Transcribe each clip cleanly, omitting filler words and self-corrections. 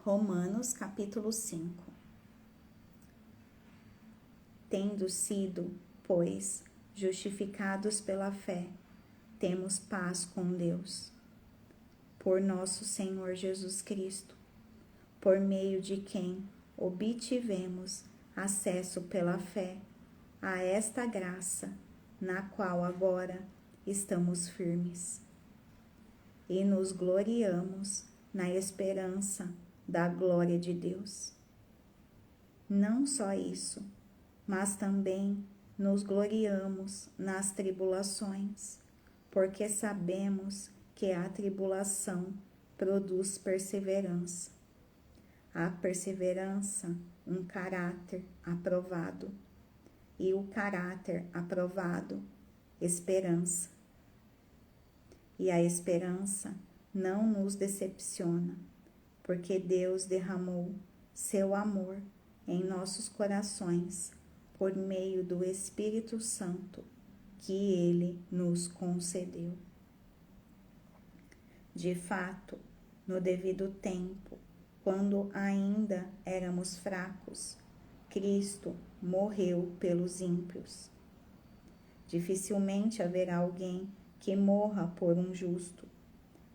Romanos capítulo 5. Tendo sido, pois, justificados pela fé, temos paz com Deus, por nosso Senhor Jesus Cristo, por meio de quem obtivemos acesso pela fé a esta graça, na qual agora estamos firmes. E nos gloriamos na esperança da glória de Deus. Não só isso, mas também nos gloriamos nas tribulações, porque sabemos que a tribulação produz perseverança. A perseverança, um caráter aprovado, e o caráter aprovado, esperança. E a esperança não nos decepciona, porque Deus derramou seu amor em nossos corações por meio do Espírito Santo que Ele nos concedeu. De fato, no devido tempo, quando ainda éramos fracos, Cristo morreu pelos ímpios. Dificilmente haverá alguém que morra por um justo.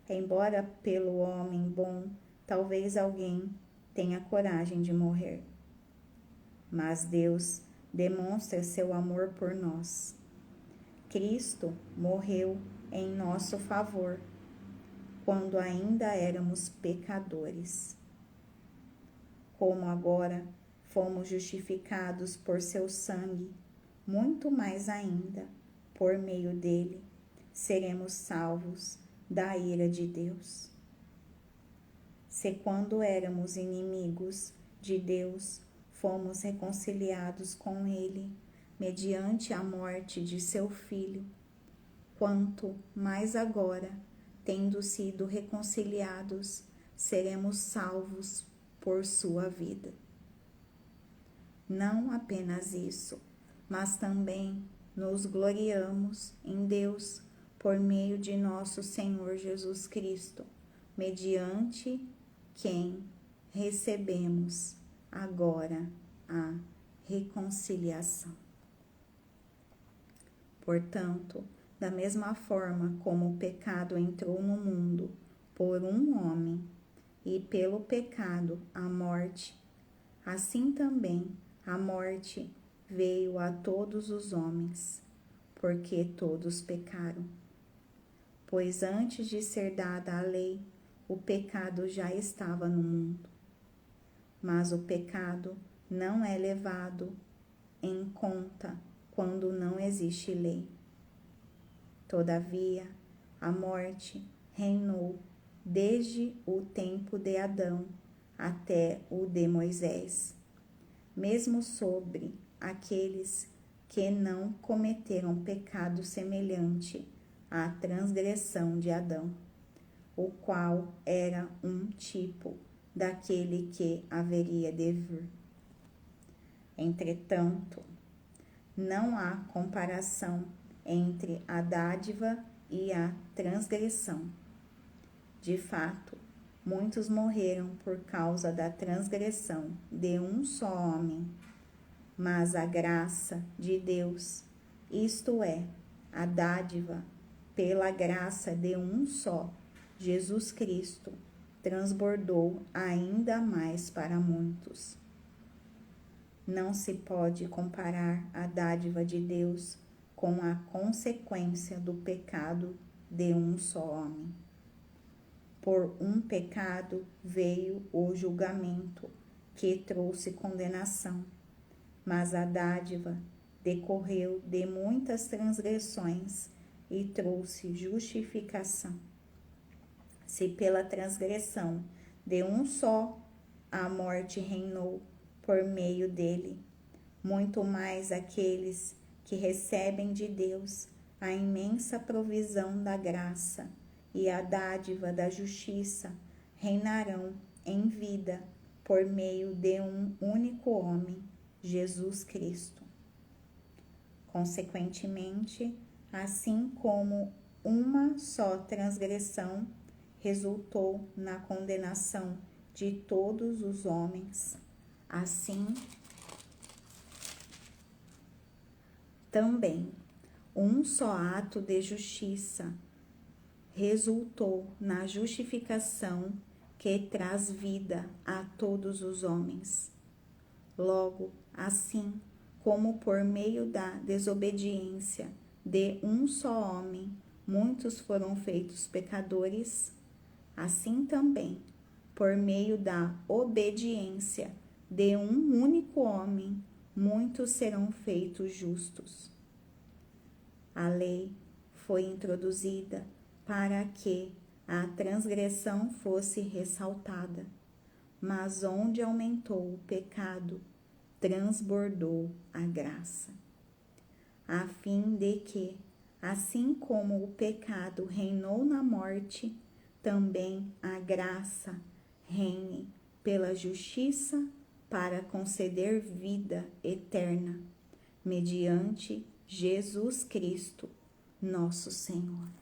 Embora pelo homem bom, talvez alguém tenha coragem de morrer. Mas Deus demonstra seu amor por nós. Cristo morreu em nosso favor, quando ainda éramos pecadores. Como agora fomos justificados por seu sangue, muito mais ainda, por meio dele, seremos salvos da ira de Deus. Se quando éramos inimigos de Deus, fomos reconciliados com ele, mediante a morte de seu Filho, quanto mais agora, tendo sido reconciliados, seremos salvos por sua vida. Não apenas isso, mas também nos gloriamos em Deus por meio de nosso Senhor Jesus Cristo, mediante quem recebemos agora a reconciliação. Portanto, da mesma forma como o pecado entrou no mundo por um homem, e pelo pecado a morte, assim também a morte veio a todos os homens, porque todos pecaram. Pois antes de ser dada a lei, o pecado já estava no mundo. Mas o pecado não é levado em conta quando não existe lei. Todavia, a morte reinou desde o tempo de Adão até o de Moisés, mesmo sobre aqueles que não cometeram pecado semelhante à transgressão de Adão, o qual era um tipo daquele que haveria de vir. Entretanto, não há comparação entre a dádiva e a transgressão. De fato, muitos morreram por causa da transgressão de um só homem, mas a graça de Deus, isto é, a dádiva pela graça de um só, Jesus Cristo, transbordou ainda mais para muitos. Não se pode comparar a dádiva de Deus com a consequência do pecado de um só homem. Por um pecado veio o julgamento, que trouxe condenação, mas a dádiva decorreu de muitas transgressões e trouxe justificação. Se pela transgressão de um só a morte reinou por meio dele, muito mais aqueles que recebem de Deus a imensa provisão da graça e a dádiva da justiça reinarão em vida por meio de um único homem, Jesus Cristo. Consequentemente, assim como uma só transgressão resultou na condenação de todos os homens. Assim, também, um só ato de justiça resultou na justificação que traz vida a todos os homens. Logo, assim como por meio da desobediência de um só homem muitos foram feitos pecadores, assim também, por meio da obediência de um único homem, muitos serão feitos justos. A lei foi introduzida para que a transgressão fosse ressaltada, mas onde aumentou o pecado, transbordou a graça, a fim de que, assim como o pecado reinou na morte, também a graça reine pela justiça para conceder vida eterna, mediante Jesus Cristo, nosso Senhor.